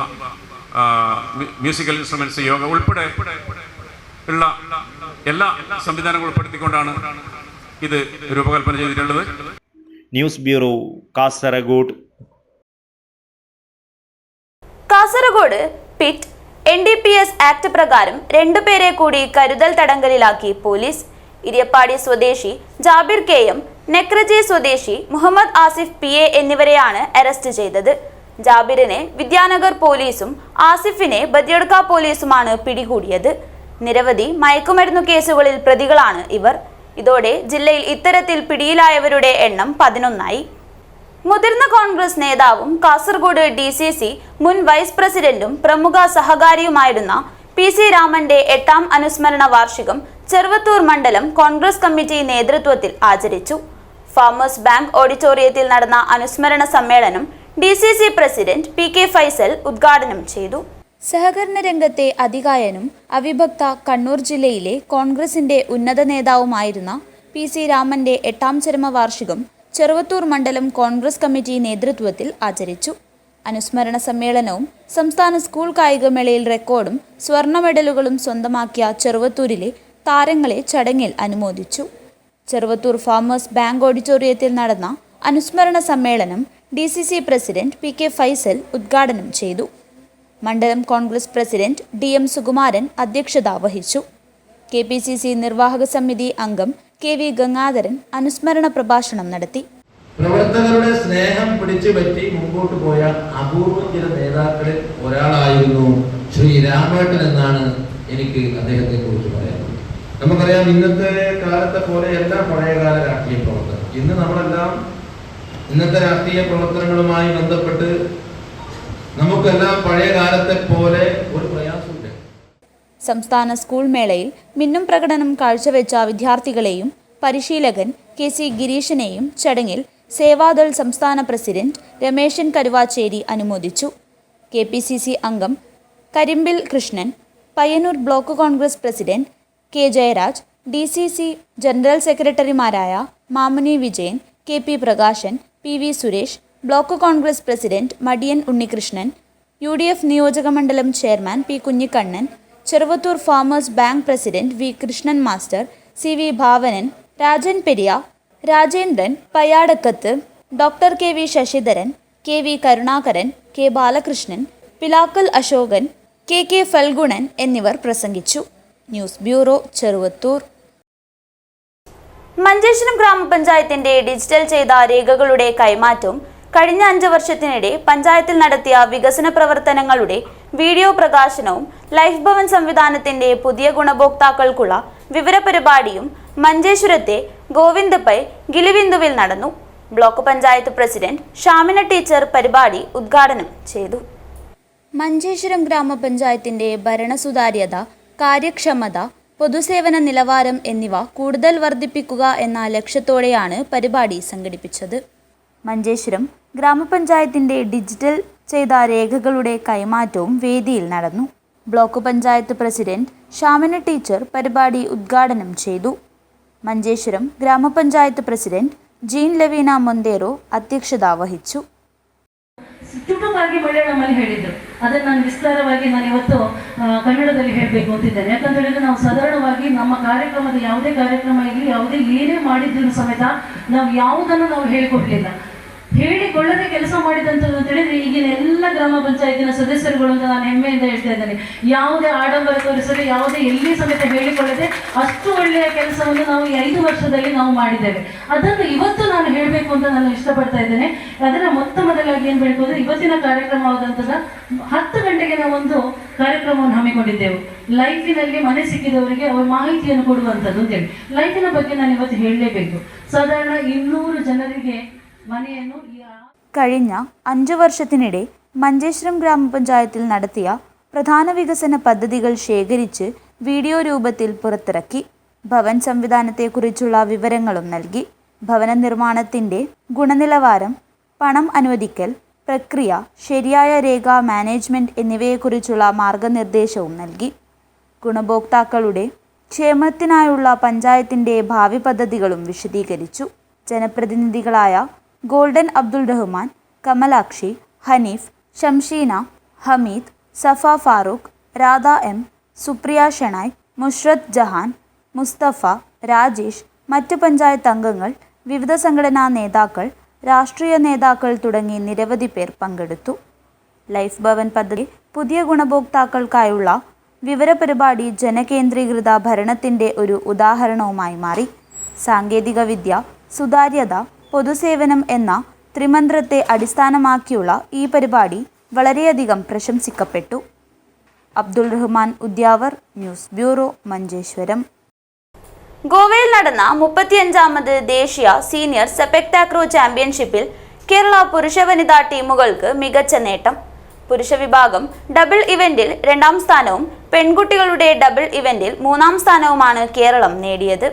musical instruments, yoga ഉൾപ്പെടെ ഉള്ള എല്ലാ സംവിധാനങ്ങളും ഉൾപ്പെടുത്തിക്കൊണ്ടാണ് ഇത് രൂപകൽപ്പന ചെയ്തിട്ടുള്ളത്. News bureau, Kasaragod. Kasaragod PIT NDPS act പ്രകാരം 2 പേരെ കൂടി കരുതൽ തടങ്കലിലാക്കി പോലീസ്. ഇരിയപ്പാടി സ്വദേശി ജാബിർ KM, നെക്രജി സ്വദേശി മുഹമ്മദ് ആസിഫ് PA എന്നിവരെയാണ് അറസ്റ്റ് ചെയ്തത്. ജാബിറിനെ വിദ്യാനഗർ പോലീസും ആസിഫിനെ ബദിയടുക്ക പോലീസുമാണ് പിടികൂടിയത്. നിരവധി മയക്കുമരുന്നു കേസുകളിൽ പ്രതികളാണ് ഇവർ. ഇതോടെ ജില്ലയിൽ ഇത്തരത്തിൽ പിടിയിലായവരുടെ എണ്ണം 11ആയി. മുതിർന്ന കോൺഗ്രസ് നേതാവും കാസർഗോഡ് DCC മുൻ വൈസ് പ്രസിഡന്റും പ്രമുഖ സഹകാരിയുമായിരുന്ന PC രാമന്റെ 8ാം അനുസ്മരണ വാർഷികം ചെറുവത്തൂർ മണ്ഡലം കോൺഗ്രസ് കമ്മിറ്റി നേതൃത്വത്തിൽ ആചരിച്ചു. ഫാമേഴ്സ് ബാങ്ക് ഓഡിറ്റോറിയത്തിൽ നടന്ന അനുസ്മരണ സമ്മേളനം DCC പ്രസിഡന്റ് PK ഫൈസൽ ഉദ്ഘാടനം ചെയ്തു. സഹകരണ രംഗത്തെ അതികായനും അവിഭക്ത കണ്ണൂർ ജില്ലയിലെ കോൺഗ്രസിന്റെ ഉന്നത നേതാവുമായിരുന്ന PC രാമന്റെ 8ാം ചരമവാർഷികം ചെറുവത്തൂർ മണ്ഡലം കോൺഗ്രസ് കമ്മിറ്റി നേതൃത്വത്തിൽ ആചരിച്ചു. അനുസ്മരണ സമ്മേളനവും സംസ്ഥാന സ്കൂൾ കായികമേളയിൽ റെക്കോർഡും സ്വർണ്ണ മെഡലുകളും സ്വന്തമാക്കിയ ചെറുവത്തൂരിലെ താരങ്ങളെ ചടങ്ങിൽ അനുമോദിച്ചു. ചെറുവത്തൂർ ഫാമേഴ്സ് ബാങ്ക് ഓഡിറ്റോറിയത്തിൽ നടന്ന അനുസ്മരണ സമ്മേളനം DCC പ്രസിഡന്റ് PK ഫൈസൽ ഉദ്ഘാടനം ചെയ്തു. മണ്ഡലം കോൺഗ്രസ് പ്രസിഡന്റ് DM സുകുമാരൻ അധ്യക്ഷത വഹിച്ചു. KPCC നിർവാഹക സമിതി അംഗം KV ഗംഗാധരൻ അനുസ്മരണ പ്രഭാഷണം നടത്തി. പ്രവർത്തകരുടെ സ്നേഹം പിടിച്ചു പറ്റി മുമ്പോട്ട് പോയ അപൂർവം ചില നേതാക്കളിൽ ഒരാളായിരുന്നു ശ്രീ രാമേട്ടൻ എന്നാണ് എനിക്ക് അദ്ദേഹത്തെ കുറിച്ച് പറയാനുള്ളത്. നമുക്കറിയാം, ഇന്നത്തെ കാലത്തെ പോലെയല്ല പഴയകാല രാഷ്ട്രീയ പ്രവർത്തനം. ഇന്ന് നമ്മളെല്ലാം ഇന്നത്തെ രാഷ്ട്രീയ പ്രവർത്തനങ്ങളുമായി ബന്ധപ്പെട്ട് നമുക്കെല്ലാം പഴയ കാലത്തെ പോലെ ഒരു പ്രയാസമുണ്ട്. സംസ്ഥാന സ്കൂൾ മേളയിൽ മിന്നും പ്രകടനം കാഴ്ചവെച്ച വിദ്യാർത്ഥികളെയും പരിശീലകൻ KC ഗിരീഷിനെയും ചടങ്ങിൽ സേവാദൾ സംസ്ഥാന പ്രസിഡന്റ് രമേശൻ കരുവാച്ചേരി അനുമോദിച്ചു. KPCC അംഗം Karimbil Krishnan, Payyanur block Congress president K Jayaraj, DCC general സെക്രട്ടറിമാരായ Mamuni Vijayan, KP Prakashan, PV Suresh, block Congress president Madiyan Unnikrishnan, UDF നിയോജകമണ്ഡലം chairman P Kunhikannan, Cheruvathur farmers bank president V Krishnan master, CV Bhavanan, Rajan Periya, Rajendran Payyadakkath, doctor KV Sasidharan, KV Karunakaran, K Balakrishnan, Pilakkal Ashokan, KK Phalgunan എന്നിവർ പ്രസംഗിച്ചു. News bureau, Cheruvathur. മഞ്ചേശ്വരം ഗ്രാമപഞ്ചായത്തിന്റെ ഡിജിറ്റൽ ചെയ്ത രേഖകളുടെ കൈമാറ്റവും കഴിഞ്ഞ 5 വർഷത്തിനിടെ പഞ്ചായത്തിൽ നടത്തിയ വികസന പ്രവർത്തനങ്ങളുടെ വീഡിയോ പ്രകാശനവും ലൈഫ് ഭവൻ സംവിധാനത്തിന്റെ പുതിയ ഗുണഭോക്താക്കൾക്കുള്ള വിവരപരിപാടിയും മഞ്ചേശ്വരത്തെ ഗോവിന്ദപ്പൈ ഗിലിവിന്ദുവിൽ നടന്നു. Block panchayat president Shamina teacher പരിപാടി ഉദ്ഘാടനം ചെയ്തു. മഞ്ചേശ്വരം ഗ്രാമപഞ്ചായത്തിന്റെ ഭരണസുതാര്യത, കാര്യക്ഷമത, പൊതുസേവന നിലവാരം എന്നിവ കൂടുതൽ വർദ്ധിപ്പിക്കുക എന്ന ലക്ഷ്യത്തോടെയാണ് പരിപാടി സംഘടിപ്പിച്ചത്. മഞ്ചേശ്വരം ഗ്രാമപഞ്ചായത്തിന്റെ ഡിജിറ്റൽ ചെയ്ത രേഖകളുടെ കൈമാറ്റവും വേദിയിൽ നടന്നു. Block panchayat president Shamina teacher പരിപാടി ಉದ್ಘಾಟനം ചെയ്തു. ಮಂಜೇಶ್ವರಂ ಗ್ರಾಮ ಪಂಚಾಯತ್ ಪ್ರೆಸಿಡೆಂಟ್ ಜೀನ್ ಲೆವಿನಾ ಮೊಂದೇರೋ ಅಧ್ಯಕ್ಷತೆ ವಹಿಸಿತು. ಚುಟುಕಾಗಿ ಮಲಯಾಳಮಲ್ಲಿ ಹೇಳಿದ್ರು. ಅದನ್ನು ನಾನು ವಿಸ್ತಾರವಾಗಿ ಇವತ್ತು ಕನ್ನಡದಲ್ಲಿ ಹೇಳಬೇಕು ಅಂತಿದ್ದೇನೆ. ಯಾಕಂತ ಹೇಳಿದ್ರೆ ನಾವು ಸಾಧಾರಣವಾಗಿ ನಮ್ಮ ಕಾರ್ಯಕ್ರಮದ ಯಾವುದೇ ಕಾರ್ಯಕ್ರಮ ಇರಲಿ, ಯಾವುದೇ ಏನೇ ಮಾಡಿದ್ರು ಸಮೇತ ನಾವು ಯಾವುದನ್ನು ನಾವು ಹೇಳಿಕೊಡ್ಲಿಲ್ಲ. ಹೇಳಿಕೊಳ್ಳದೆ ಕೆಲಸ ಮಾಡಿದಂಥದ್ದು ಅಂತ ಹೇಳಿದ್ರೆ ಈಗಿನ ಎಲ್ಲ ಗ್ರಾಮ ಪಂಚಾಯತಿನ ಸದಸ್ಯರುಗಳು ಅಂತ ನಾನು ಹೆಮ್ಮೆಯಿಂದ ಹೇಳ್ತಾ ಇದ್ದೇನೆ. ಯಾವುದೇ ಆಡಂಬರ ತೋರಿಸದೆ, ಯಾವುದೇ ಎಲ್ಲಿ ಸಮೇತ ಹೇಳಿಕೊಳ್ಳದೆ ಅಷ್ಟು ಒಳ್ಳೆಯ ಕೆಲಸವನ್ನು ನಾವು ಈ 5 ವರ್ಷದಲ್ಲಿ ನಾವು ಮಾಡಿದ್ದೇವೆ. ಅದನ್ನು ಇವತ್ತು ನಾನು ಹೇಳಬೇಕು ಅಂತ ನಾನು ಇಷ್ಟಪಡ್ತಾ ಇದ್ದೇನೆ. ಅದರ ಮೊದಲಾಗಿ ಏನು ಬೇಕು ಅಂದರೆ ಇವತ್ತಿನ ಕಾರ್ಯಕ್ರಮವಾದಂಥದ್ದು 10 ಗಂಟೆಗೆ ನಾವೊಂದು ಕಾರ್ಯಕ್ರಮವನ್ನು ಹಮ್ಮಿಕೊಂಡಿದ್ದೆವು. ಲೈಫಿನಲ್ಲಿ ಮನೆ ಸಿಕ್ಕಿದವರಿಗೆ ಅವ್ರ ಮಾಹಿತಿಯನ್ನು ಕೊಡುವಂಥದ್ದು ಅಂತೇಳಿ. ಲೈಫಿನ ಬಗ್ಗೆ ನಾನು ಇವತ್ತು ಹೇಳಲೇಬೇಕು. ಸಾಧಾರಣ 200 ಜನರಿಗೆ കഴിഞ്ഞ 5 വർഷത്തിനിടെ മഞ്ചേശ്വരം ഗ്രാമപഞ്ചായത്തിൽ നടത്തിയ പ്രധാന വികസന പദ്ധതികൾ ശേഖരിച്ച് വീഡിയോ രൂപത്തിൽ പുറത്തിറക്കി. ഭവൻ സംവിധാനത്തെക്കുറിച്ചുള്ള വിവരങ്ങളും നൽകി. ഭവന നിർമ്മാണത്തിൻ്റെ ഗുണനിലവാരം, പണം അനുവദിക്കൽ പ്രക്രിയ, ശരിയായ രേഖ മാനേജ്മെൻറ്റ് എന്നിവയെക്കുറിച്ചുള്ള മാർഗനിർദ്ദേശവും നൽകി. ഗുണഭോക്താക്കളുടെ ക്ഷേമത്തിനായുള്ള പഞ്ചായത്തിൻ്റെ ഭാവി പദ്ധതികളും വിശദീകരിച്ചു. ജനപ്രതിനിധികളായ ഗോൾഡൻ അബ്ദുൾ റഹ്മാൻ, കമലാക്ഷി, ഹനീഫ്, ഷംഷീന, ഹമീദ്, സഫ ഫാറൂഖ്, രാധ M, സുപ്രിയ ഷെണായ്, മുഷ്റത്ത് ജഹാൻ, മുസ്തഫ, രാജേഷ്, മറ്റ് പഞ്ചായത്ത് അംഗങ്ങൾ, വിവിധ സംഘടനാ നേതാക്കൾ, രാഷ്ട്രീയ നേതാക്കൾ തുടങ്ങി നിരവധി പേർ പങ്കെടുത്തു. ലൈഫ് ഭവൻ പദ്ധതി പുതിയ ഗുണഭോക്താക്കൾക്കായുള്ള വിവരപരിപാടി ജനകേന്ദ്രീകൃത ഭരണത്തിൻ്റെ ഒരു ഉദാഹരണവുമായി മാറി. സാങ്കേതികവിദ്യ, സുതാര്യത, പൊതുസേവനം എന്ന ത്രിമന്ത്രത്തെ അടിസ്ഥാനമാക്കിയുള്ള ഈ പരിപാടി വളരെയധികം പ്രശംസിക്കപ്പെട്ടു. Abdul Rahman Udyavar, news bureau, Manjeshwaram. ഗോവയിൽ നടന്ന 35ാമത് ദേശീയ സീനിയർ സെപക് താക്രോ ചാമ്പ്യൻഷിപ്പിൽ കേരള പുരുഷ വനിതാ ടീമുകൾക്ക് മികച്ച നേട്ടം. പുരുഷ വിഭാഗം ഡബിൾ ഇവന്റിൽ 2ാം സ്ഥാനവും പെൺകുട്ടികളുടെ ഡബിൾ ഇവന്റിൽ 3ാം സ്ഥാനവുമാണ് കേരളം നേടിയത്.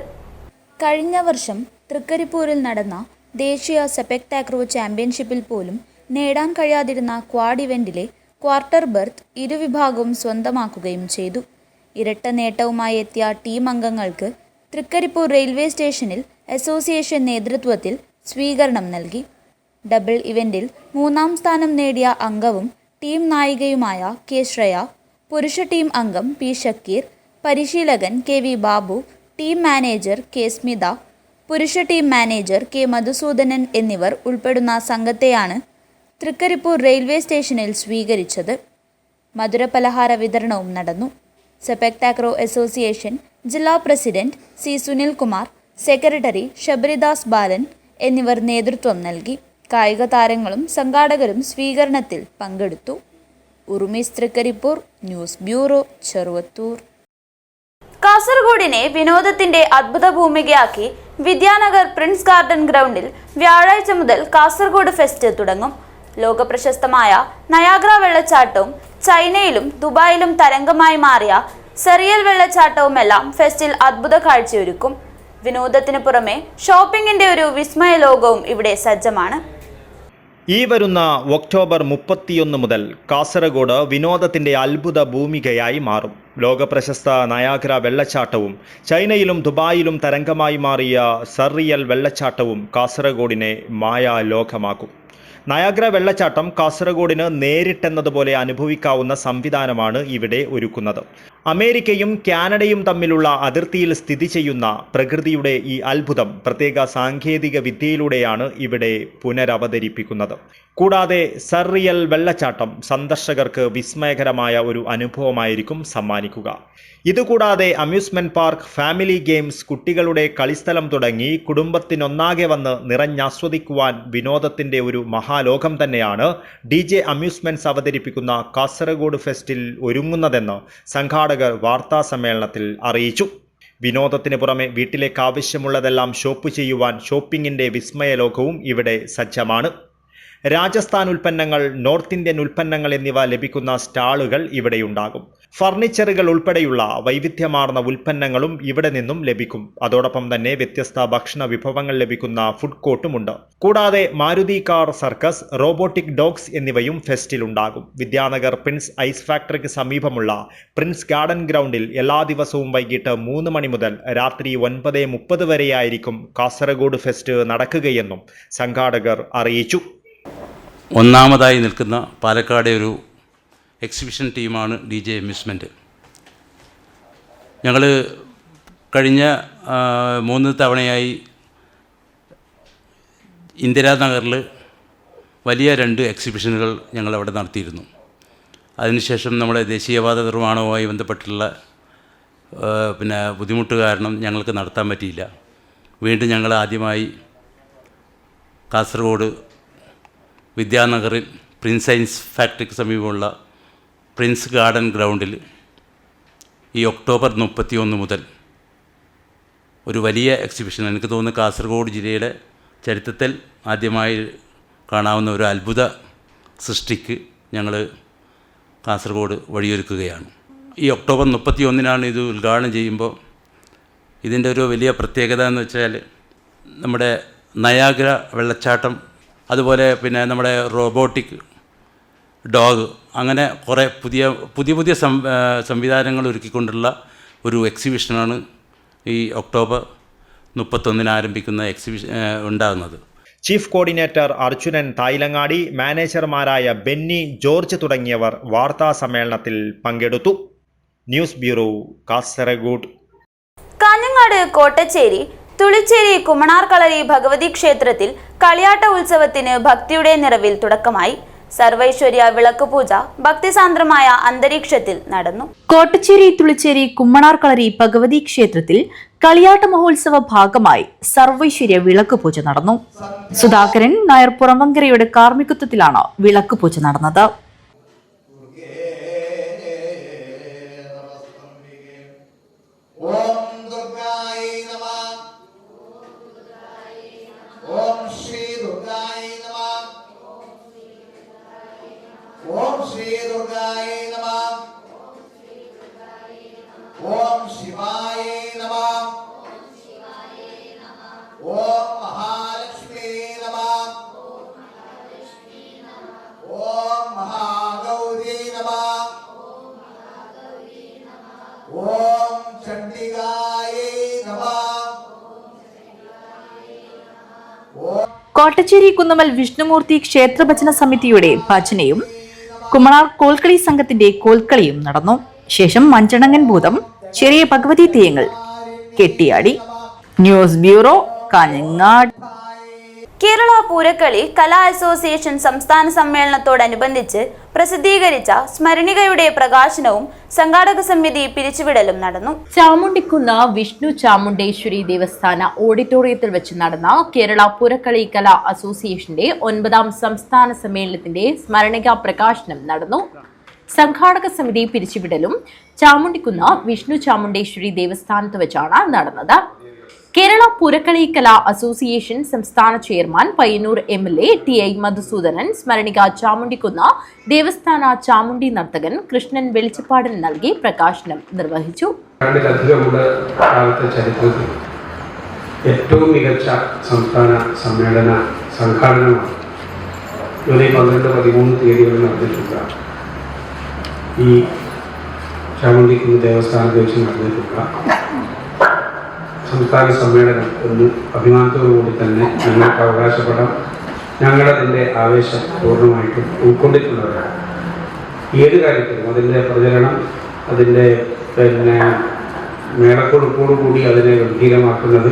കഴിഞ്ഞ വർഷം തൃക്കരിപ്പൂരിൽ നടന്ന ദേശീയ സെപക് താക്രോ ചാമ്പ്യൻഷിപ്പിൽ പോലും നേടാൻ കഴിയാതിരുന്ന ക്വാഡ് ഇവന്റിലെ ക്വാർട്ടർ ബെർത്ത് ഇരുവിഭാഗവും സ്വന്തമാക്കുകയും ചെയ്തു. ഇരട്ട നേട്ടവുമായി എത്തിയ ടീം അംഗങ്ങൾക്ക് തൃക്കരിപ്പൂർ റെയിൽവേ സ്റ്റേഷനിൽ അസോസിയേഷൻ നേതൃത്വത്തിൽ സ്വീകരണം നൽകി. ഡബിൾ ഇവന്റിൽ 3ാം സ്ഥാനം നേടിയ അംഗവും ടീം നായികയുമായ കെ ശ്രേയ, പുരുഷ ടീം അംഗം പി ഷക്കീർ, പരിശീലകൻ K V Babu, team manager K Smitha, പുരുഷ ടീം മാനേജർ കെ മധുസൂദനൻ എന്നിവർ ഉൾപ്പെടുന്ന സംഘത്തെയാണ് തൃക്കരിപ്പൂർ റെയിൽവേ സ്റ്റേഷനിൽ സ്വീകരിച്ചത്. മധുരപലഹാര വിതരണവും നടന്നു. സെപക് താക്രോ അസോസിയേഷൻ ജില്ലാ പ്രസിഡന്റ് സി സുനിൽകുമാർ, സെക്രട്ടറി ശബരിദാസ് ബാലൻ എന്നിവർ നേതൃത്വം നൽകി. കായിക താരങ്ങളും സംഘാടകരും സ്വീകരണത്തിൽ പങ്കെടുത്തു. Urumees Trikaripur, news bureau, Cheruvathur. കാസർഗോഡിനെ വിനോദത്തിന്റെ അദ്ഭുത ഭൂമികയാക്കി വിദ്യാനഗർ പ്രിൻസ് ഗാർഡൻ ഗ്രൗണ്ടിൽ വ്യാഴാഴ്ച മുതൽ കാസർഗോഡ് ഫെസ്റ്റ് തുടങ്ങും. ലോകപ്രശസ്തമായ നയാഗ്ര വെള്ളച്ചാട്ടവും ചൈനയിലും ദുബായിലും തരംഗമായി മാറിയ സെറിയൽ വെള്ളച്ചാട്ടവുമെല്ലാം ഫെസ്റ്റിൽ അദ്ഭുത കാഴ്ചയൊരുക്കും. വിനോദത്തിന് പുറമെ ഷോപ്പിംഗിന്റെ ഒരു വിസ്മയ ലോകവും ഇവിടെ സജ്ജമാണ്. ഈ വരുന്ന ഒക്ടോബർ 31 മുതൽ കാസർഗോഡ് വിനോദത്തിൻ്റെ അത്ഭുത ഭൂമികയായി മാറും. ലോകപ്രശസ്ത നയാഗ്ര വെള്ളച്ചാട്ടവും ചൈനയിലും ദുബായിലും തരംഗമായി മാറിയ സെറിയൽ വെള്ളച്ചാട്ടവും കാസർഗോഡിനെ മായാലോകമാക്കും. നയാഗ്ര വെള്ളച്ചാട്ടം കാസർഗോഡിന് നേരിട്ടെന്നതുപോലെ അനുഭവിക്കാവുന്ന സംവിധാനമാണ് ഇവിടെ ഒരുക്കുന്നത്. അമേരിക്കയും കാനഡയും തമ്മിലുള്ള അതിർത്തിയിൽ സ്ഥിതി ചെയ്യുന്ന പ്രകൃതിയുടെ ഈ അത്ഭുതം പ്രത്യേക സാങ്കേതിക വിദ്യയിലൂടെയാണ് ഇവിടെ പുനരവതരിപ്പിക്കുന്നത്. കൂടാതെ സെറിയൽ വെള്ളച്ചാട്ടം സന്ദർശകർക്ക് വിസ്മയകരമായ ഒരു അനുഭവമായിരിക്കും സമ്മാനിക്കുക. ഇതുകൂടാതെ അമ്യൂസ്മെന്റ് പാർക്ക്, ഫാമിലി ഗെയിംസ്, കുട്ടികളുടെ കളിസ്ഥലം തുടങ്ങി കുടുംബത്തിനൊന്നാകെ വന്ന് നിറഞ്ഞാസ്വദിക്കുവാൻ വിനോദത്തിൻ്റെ ഒരു മഹാലോകം തന്നെയാണ് DJ അമ്യൂസ്മെന്റ്സ് അവതരിപ്പിക്കുന്ന കാസർഗോഡ് ഫെസ്റ്റിൽ ഒരുങ്ങുന്നതെന്ന് സംഘാടകർ വാർത്താസമ്മേളനത്തിൽ അറിയിച്ചു. വിനോദത്തിന് പുറമെ വീട്ടിലേക്ക് ആവശ്യമുള്ളതെല്ലാം ഷോപ്പ് ചെയ്യുവാൻ ഷോപ്പിംഗിൻ്റെ വിസ്മയലോകവും ഇവിടെ സജ്ജമാണ്. രാജസ്ഥാൻ ഉൽപ്പന്നങ്ങൾ, നോർത്ത് ഇന്ത്യൻ ഉൽപ്പന്നങ്ങൾ എന്നിവ ലഭിക്കുന്ന സ്റ്റാളുകൾ ഇവിടെയുണ്ടാകും. ഫർണിച്ചറുകൾ ഉൾപ്പെടെയുള്ള വൈവിധ്യമാർന്ന ഉൽപ്പന്നങ്ങളും ഇവിടെ നിന്നും ലഭിക്കും. അതോടൊപ്പം തന്നെ വ്യത്യസ്ത ഭക്ഷണ വിഭവങ്ങൾ ലഭിക്കുന്ന ഫുഡ് കോർട്ടുമുണ്ട്. കൂടാതെ Maruti car circus, robotic dogs എന്നിവയും ഫെസ്റ്റിലുണ്ടാകും. വിദ്യാനഗർ പ്രിൻസ് ഐസ് ഫാക്ടറിക്ക് സമീപമുള്ള പ്രിൻസ് ഗാർഡൻ ഗ്രൗണ്ടിൽ എല്ലാ ദിവസവും വൈകിട്ട് 3 മണി മുതൽ രാത്രി 9:30 വരെയായിരിക്കും കാസർഗോഡ് ഫെസ്റ്റ് നടക്കുകയെന്നും സംഘാടകർ അറിയിച്ചു. ഒന്നാമതായി നിൽക്കുന്ന പാലക്കാട് ഒരു എക്സിബിഷൻ ടീമാണ് DJ അമ്യൂസ്മെൻറ്റ്. ഞങ്ങൾ കഴിഞ്ഞ 3 തവണയായി ഇന്ദിരാനഗറിൽ വലിയ 2 എക്സിബിഷനുകൾ ഞങ്ങളവിടെ നടത്തിയിരുന്നു. അതിനുശേഷം നമ്മുടെ ദേശീയപാത നിർമ്മാണവുമായി ബന്ധപ്പെട്ടുള്ള ബുദ്ധിമുട്ട് കാരണം ഞങ്ങൾക്ക് നടത്താൻ പറ്റിയില്ല. വീണ്ടും ഞങ്ങൾ ആദ്യമായി കാസർഗോഡ് വിദ്യാനഗറിൽ പ്രിൻസ് ഐസ് ഫാക്ടറിക്ക് സമീപമുള്ള പ്രിൻസ് ഗാർഡൻ ഗ്രൗണ്ടിൽ ഈ ഒക്ടോബർ 31 മുതൽ ഒരു വലിയ എക്സിബിഷൻ, എനിക്ക് തോന്നുന്നു കാസർഗോഡ് ജില്ലയുടെ ചരിത്രത്തിൽ ആദ്യമായി കാണാവുന്ന ഒരു അത്ഭുത സൃഷ്ടിക്ക് ഞങ്ങൾ കാസർഗോഡ് വഴിയൊരുക്കുകയാണ്. ഈ ഒക്ടോബർ 31 ഇത് ഉദ്ഘാടനം ചെയ്യുമ്പോൾ ഇതിൻ്റെ ഒരു വലിയ പ്രത്യേകത എന്ന് വെച്ചാൽ നമ്മുടെ നയാഗ്ര വെള്ളച്ചാട്ടം, അതുപോലെ നമ്മുടെ റോബോട്ടിക് ഡോഗ്, അങ്ങനെ കുറേ പുതിയ സംവിധാനങ്ങൾ ഒരുക്കിക്കൊണ്ടുള്ള ഒരു എക്സിബിഷനാണ് ഈ ഒക്ടോബർ 31 ആരംഭിക്കുന്ന എക്സിബിഷൻ ഉണ്ടാകുന്നത്. ചീഫ് കോർഡിനേറ്റർ അർജുനൻ തായിലങ്ങാടി, മാനേജർമാരായ ബെന്നി ജോർജ് തുടങ്ങിയവർ വാർത്താ സമ്മേളനത്തിൽ പങ്കെടുത്തു. News bureau, Kasaragod. കാഞ്ഞങ്ങാട് കോട്ടച്ചേരി തുളിച്ചേരി കുമണാർ കളരി ഭഗവതി ക്ഷേത്രത്തിൽ കളിയാട്ട ഉത്സവത്തിന് ഭക്തിയുടെ നിറവിൽ തുടക്കമായി. സർവൈശ്വര്യ വിളക്ക് പൂജ ഭക്തിസാന്ദ്രമായ അന്തരീക്ഷത്തിൽ നടന്നു. കോട്ടച്ചേരി തുളിച്ചേരി കുമ്മണാർകളരി ഭഗവതി ക്ഷേത്രത്തിൽ കളിയാട്ട മഹോത്സവ ഭാഗമായി സർവൈശ്വര്യ വിളക്ക് പൂജ നടന്നു. സുധാകരൻ നായർ പുറമങ്കരയുടെ കാർമ്മികത്വത്തിലാണ് വിളക്ക് പൂജ നടന്നത്. ओम श्री दुर्गाय नमः। ओम शिवाय नमः। ओम महालक्ष्मी नमः। ओम महागौरी नमः। ओम चंडिकाय नमः। കോട്ടച്ചേരി കുന്നമൽ വിഷ്ണുമൂർത്തി ക്ഷേത്രഭജന സമിതിയുടെ ഭജനയും കുമ്മണാർ കോൽക്കളി സംഘത്തിന്റെ കോൽക്കളിയും നടന്നു. ശേഷം മഞ്ചണങ്ങൻ ഭൂതം ചെറിയ ഭഗവതി തെയ്യങ്ങൾ കെട്ടിയാടി. News bureau, Kanhangad. Kerala Poorakkali Kala association സംസ്ഥാന സമ്മേളനത്തോടനുബന്ധിച്ച് പ്രസിദ്ധീകരിച്ച സ്മരണികയുടെ പ്രകാശനവും സംഘാടക സമിതി പിരിച്ചുവിടലും നടന്നു. ചാമുണ്ടിക്കുന്ന് വിഷ്ണു ചാമുണ്ടേശ്വരി ദേവസ്ഥാന ഓഡിറ്റോറിയത്തിൽ വെച്ച് നടന്ന കേരള പൂരക്കളി കലാ അസോസിയേഷന്റെ 9ാം സംസ്ഥാന സമ്മേളനത്തിന്റെ സ്മരണിക പ്രകാശനം നടന്നു. സംഘാടക സമിതി പിരിച്ചുവിടലും ചാമുണ്ടിക്കുന്ന് വിഷ്ണു ചാമുണ്ടേശ്വരി ദേവസ്ഥാനത്ത് വെച്ചാണ് നടന്നത്. കേരള പൂരക്കളി കലാ അസോസിയേഷൻ സംസ്ഥാന chairman Payyanur MLA TI Madhusudanan സ്മരണിക ചാമുണ്ടിക്കുന്ന് ദേവസ്ഥാന ചാമുണ്ടി നർത്തകൻ കൃഷ്ണൻ വെളിച്ചപ്പാടൻ നൽകി പ്രകാശനം നിർവഹിച്ചു. ചരിത്രത്തിൽ ഏറ്റവും മികച്ച സംസ്ഥാന സമ്മേളന സംഘാടനമാണ് ജൂലൈ 12-13 തീയതികളിൽ നടന്നിട്ടുള്ള ഈ ചാമുണ്ടിക്കുന്ന് ദേവസ്ഥാനത്ത് വെച്ച് നടന്നിട്ടുള്ള സംസ്ഥാന സമ്മേളനം എന്ന് അഭിമാനത്തോടുകൂടി തന്നെ ഞങ്ങൾക്ക് അവകാശപ്പെടാം. ഞങ്ങളതിൻ്റെ ആവേശം പൂർണ്ണമായിട്ടും ഉൾക്കൊണ്ടിട്ടുള്ളവരാണ്. ഏത് കാര്യത്തിലും അതിൻ്റെ പ്രചരണം, അതിൻ്റെ മേളക്കൊടുപ്പോടുകൂടി അതിനെ ഗംഭീരമാക്കുന്നത്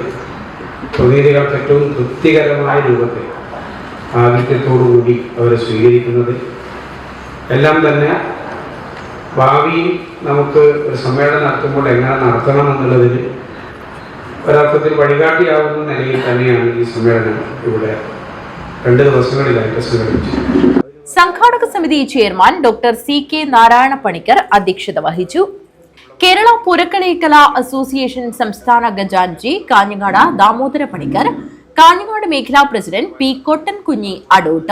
പ്രതിനിധികൾക്ക് ഏറ്റവും തൃപ്തികരമായ രൂപത്തിൽ ആതിഥ്യത്തോടുകൂടി അവരെ സ്വീകരിക്കുന്നത് എല്ലാം തന്നെ ഭാവിയിൽ നമുക്ക് ഒരു സമ്മേളനം നടത്തുമ്പോൾ എങ്ങനെ നടത്തണമെന്നുള്ളതിന് ഒരർത്ഥത്തിൽ വഴികാട്ടിയാവുന്ന നിലയിൽ തന്നെയാണ് ഈ സമ്മേളനം ഇവിടെ 2 ദിവസങ്ങളിലായിട്ട് സംഘടിപ്പിച്ചത്. സംഘാടക സമിതി chairman doctor CK Narayana Panicker അധ്യക്ഷത വഹിച്ചു. കേരള പൂരക്കളി കലാ അസോസിയേഷൻ സംസ്ഥാന ഖജാൻജി കാഞ്ഞങ്ങാട് ദാമോദര പണിക്കർ, കാഞ്ഞങ്ങാട് മേഖലാ പ്രസിഡന്റ് P കൊട്ടൻ കുഞ്ഞി അടോട്ട,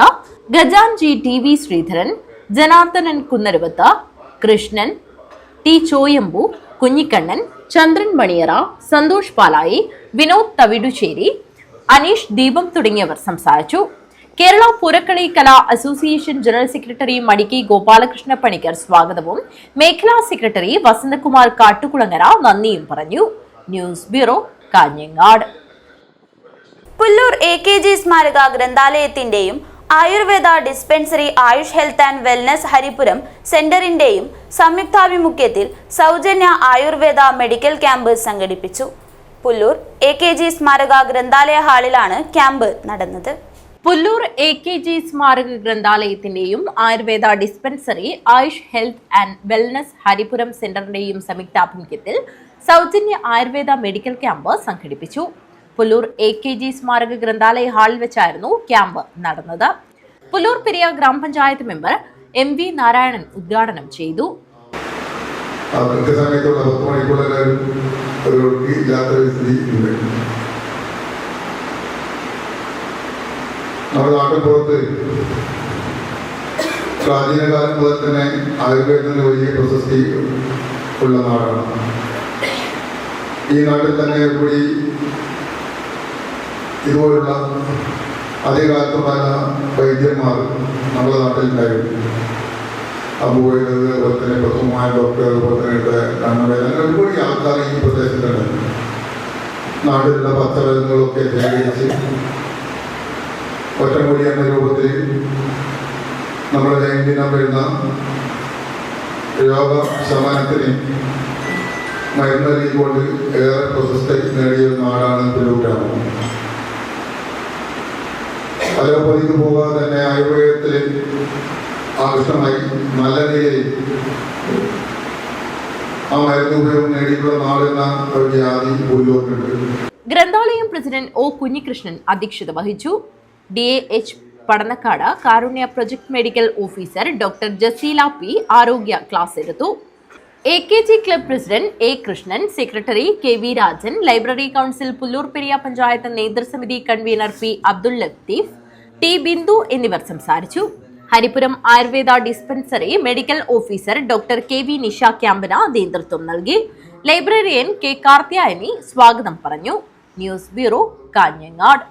ഖജാൻജി TV ശ്രീധരൻ, ജനാർദ്ദനൻ കുന്നരുവത്ത്, കൃഷ്ണൻ T ചോയമ്പു, കുഞ്ഞിക്കണ്ണൻ, ചന്ദ്രൻ മണിയറ, സന്തോഷ് പാലായി, വിനോദ് തവിടുശ്ശേരി, അനീഷ് ദീപം തുടങ്ങിയവർ സംസാരിച്ചു. Kerala Poorakkali Kala association general secretary Madikki Gopalakrishna Panicker സ്വാഗതവും മേഖലാ സെക്രട്ടറി വസന്തകുമാർ കാട്ടുകുളങ്ങര നന്ദിയും പറഞ്ഞു. News bureau, Kanhangad. Pullur AKG സ്മാരക ഗ്രന്ഥാലയത്തിന്റെയും Ayurveda dispensary Ayush health and wellness Haripuram സെന്ററിന്റെയും സംയുക്താഭിമുഖ്യത്തിൽ സൗജന്യ ആയുർവേദ മെഡിക്കൽ ക്യാമ്പ് സംഘടിപ്പിച്ചു. പുല്ലൂർ AKG സ്മാരക ഗ്രന്ഥാലയ ഹാളിലാണ് ക്യാമ്പ് നടന്നത്. പുല്ലൂർ AKG സ്മാരക ഗ്രന്ഥാലയത്തിന്റെയും Ayurveda dispensary Ayush health and wellness Haripuram സെന്ററിന്റെയും സംയുക്താഭിമുഖ്യത്തിൽ സൗജന്യ ആയുർവേദ മെഡിക്കൽ ക്യാമ്പ് സംഘടിപ്പിച്ചു. പുല്ലൂർ AKG സ്മാരക ഗ്രന്ഥാലയ ഹാളിൽ വെച്ചായിരുന്നു ക്യാമ്പ് നടന്നത്. പുല്ലൂർ പെരിയ ഗ്രാമപഞ്ചായത്ത് മെമ്പർ MV നാരായണൻ ഉദ്ഘാടനം ചെയ്തു. നമ്മുടെ നാട്ടിൻപുറത്ത് പ്രാചീനകാലം മുതൽ തന്നെ ആയുർവേദത്തിന് വലിയ പ്രശസ്തി ഉള്ള നാടാണ്. ഈ നാട്ടിൽ തന്നെ കൂടി ഇതുപോലുള്ള അധികകാലത്ത് പല വൈദ്യന്മാർ നമ്മുടെ നാട്ടിലുണ്ടായിരുന്നു. അബുവൈദ്, അതുപോലെ തന്നെ പ്രഥമമായ ഡോക്ടർ, അതുപോലെ തന്നെ കണ്ണവേദന, അങ്ങനെ ഒരുപാട് ആൾക്കാർ ഈ പ്രദേശത്തുണ്ട്. നാട്ടിലുള്ള പച്ചമരുന്നുകളൊക്കെ ശേഖരിച്ച് ഒറ്റമൂടി എന്ന രൂപത്തിൽ നമ്മുടെ ദൈനംദിനം വരുന്ന രോഗശമനത്തിന് മരുന്ന് നൽകിക്കൊണ്ട് ഏറെ പ്രശസ്തി നേടിയ നാടാണ് പുല്ലൂർ ഗ്രാമം. അലോപ്പതിക്ക് പോകാതെ തന്നെ ആയുർവേദത്തിൽ ആകൃഷ്ടമായി നല്ല രീതിയിൽ ആ മരുന്ന് ഉപയോഗം നേടിയിട്ടുള്ള നാടെന്ന ഒരു ജാതി ഭൂരിലോകമുണ്ട്. ഗ്രന്ഥാലയം പ്രസിഡന്റ് ഒ കുഞ്ഞികൃഷ്ണൻ അധ്യക്ഷത വഹിച്ചു. DAH പടന്നക്കാട് കാരുണ്യ project medical officer doctor Jaseela P ആരോഗ്യ ക്ലാസ് എടുത്തു. AKG club president A Krishnan, secretary KV Rajan, library council Pullurperiya panchayat നേതൃസമിതി convener P Abdul Latheef, T Bindu എന്നിവർ സംസാരിച്ചു. Haripuram Ayurveda dispensary medical officer doctor KV Nisha ക്യാമ്പിന് നേതൃത്വം നൽകി. ലൈബ്രറിയൻ K കാർത്തിയായനി സ്വാഗതം പറഞ്ഞു. News bureau, Kanhangad.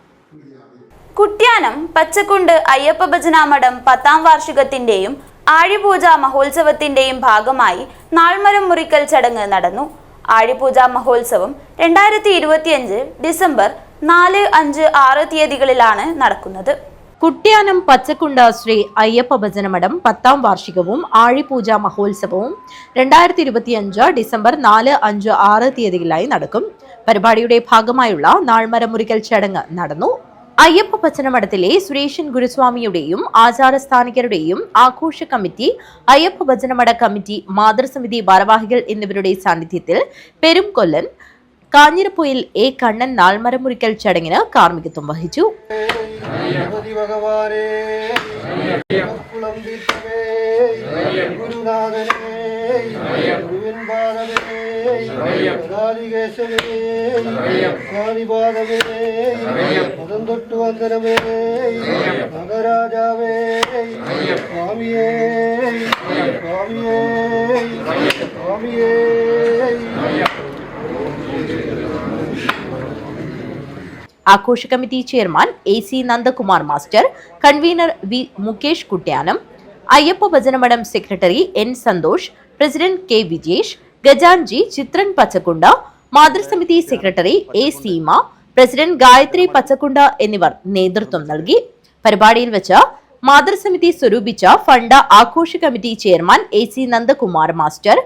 കുട്ട്യാനം പച്ചക്കുണ്ട് അയ്യപ്പ ഭജനാമഠം 10ാം വാർഷികത്തിന്റെയും ആഴിപൂജ മഹോത്സവത്തിന്റെയും ഭാഗമായി നാൾമരം മുറിക്കൽ ചടങ്ങ് നടന്നു. ആഴിപൂജ മഹോത്സവം 2025 ഡിസംബർ 4, 5, 6 തീയതികളിലാണ് നടക്കുന്നത്. കുട്ട്യാനം പച്ചക്കുണ്ട് ശ്രീ അയ്യപ്പ ഭജനമഠം 10ാം വാർഷികവും ആഴിപൂജ മഹോത്സവവും 2025 ഡിസംബർ 4, 5, 6 തീയതികളിലായി നടക്കും. പരിപാടിയുടെ ഭാഗമായുള്ള നാൾമരം മുറിക്കൽ ചടങ്ങ് നടന്നു. അയ്യപ്പ ഭജനമഠത്തിലെ സുരേഷൻ ഗുരുസ്വാമിയുടെയും ആചാരസ്ഥാനികരുടെയും ആഘോഷ കമ്മിറ്റി, അയ്യപ്പ ഭജനമഠ കമ്മിറ്റി, മാതൃസമിതി ഭാരവാഹികൾ എന്നിവരുടെ സാന്നിധ്യത്തിൽ പെരുംകൊല്ലൻ കാഞ്ഞിരപ്പൊയിൽ A കണ്ണൻ നാൾമരം മുറിക്കൽ ചടങ്ങിന് കാർമ്മികത്വം വഹിച്ചു. മഹാരാജാവേ സ്വാമിയേ സ്വാമിയേ സ്വാമിയേ. ആഘോഷ committee chairman AC Nandakumar master, convener V Mukesh Kuttyanam, Ayyappa ഭജനമഠം secretary N Santhosh, president K Vijesh, Gajanji Chithran Pachakkunda, മാതൃസമിതി secretary A Seema, president Gayathri Pachakkunda എന്നിവർ നേതൃത്വം നൽകി. പരിപാടിയിൽ വെച്ച് മാതൃസമിതി സ്വരൂപിച്ച ഫണ്ട് ആഘോഷ committee chairman AC Nandakumar master,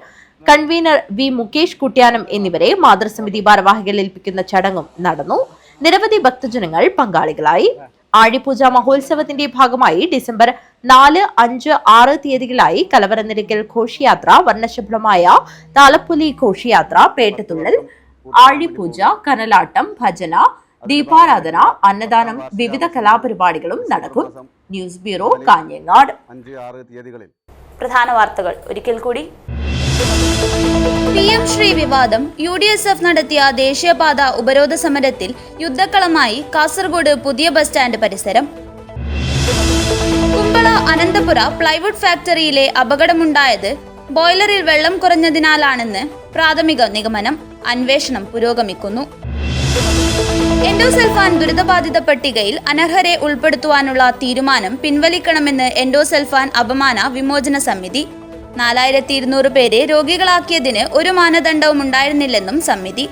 convener V Mukesh Kuttyanam എന്നിവരെ മാതൃസമിതി ഭാരവാഹികൾ ഏൽപ്പിക്കുന്ന ചടങ്ങും നടന്നു. നിരവധി ഭക്തജനങ്ങൾ പങ്കാളികളായി. ആഴിപൂജ മഹോത്സവത്തിന്റെ ഭാഗമായി ഡിസംബർ 4, 5, 6 തീയതികളായി കലവറനിരക്കൽ ഘോഷയാത്ര, വർണ്ണശബളമായ താലപ്പൊലി ഘോഷയാത്ര, പേട്ടത്തുള്ളൽ, ആഴിപൂജ, കനലാട്ടം, ഭജന, ദീപാരാധന, അന്നദാനം, വിവിധ കലാപരിപാടികളും നടക്കും. News bureau, Kanhangad. പ്രധാന വാർത്തകൾ ഒരിക്കൽ കൂടി. PM ശ്രീ വിവാദം. UDSF നടത്തിയ ദേശീയപാത ഉപരോധ സമരത്തിൽ യുദ്ധക്കളമായി കാസർഗോഡ് പുതിയ ബസ് സ്റ്റാൻഡ് പരിസരം. കുമ്പള അനന്തപുര പ്ലൈവുഡ് ഫാക്ടറിയിലെ അപകടമുണ്ടായത് ബോയിലറിൽ വെള്ളം കുറഞ്ഞതിനാലാണെന്ന് പ്രാഥമിക നിഗമനം. അന്വേഷണം പുരോഗമിക്കുന്നു. എൻഡോസൾഫാൻ ദുരിതബാധിത പട്ടികയിൽ അനർഹരെ ഉൾപ്പെടുത്തുവാനുള്ള തീരുമാനം പിൻവലിക്കണമെന്ന് എൻഡോസൾഫാൻ അപമാന വിമോചന സമിതി. 4200 പേരെ രോഗികളാക്കിയതിന് ഒരു മാനദണ്ഡവും ഉണ്ടായിരുന്നില്ലെന്നും സമിതി.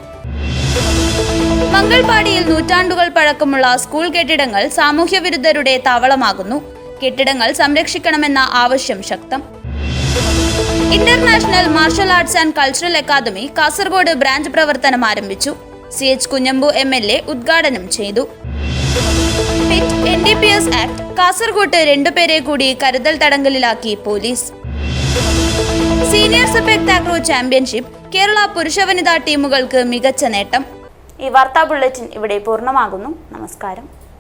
മംഗൾപാടിയിൽ നൂറ്റാണ്ടുകൾ പഴക്കമുള്ള സ്കൂൾ കെട്ടിടങ്ങൾ സാമൂഹ്യവിരുദ്ധരുടെ താവളമാകുന്നു. കെട്ടിടങ്ങൾ സംരക്ഷിക്കണമെന്ന ആവശ്യം ശക്തം. International martial arts and cultural academy Kasaragod branch പ്രവർത്തനം ആരംഭിച്ചു. CH കുഞ്ഞമ്പു MLA ഉദ്ഘാടനം ചെയ്തു. NDPS act. കാസർഗോഡ് 2 പേരെ കൂടി കരുതൽ തടങ്കലിലാക്കി police. Senior sub takraw championship Kerala പുരുഷ വനിതാ ടീമുകൾക്ക് മികച്ച നേട്ടം. ഈ വാർത്താ ബുള്ളറ്റിൻ ഇവിടെ പൂർണ്ണമാകുന്നു. നമസ്കാരം.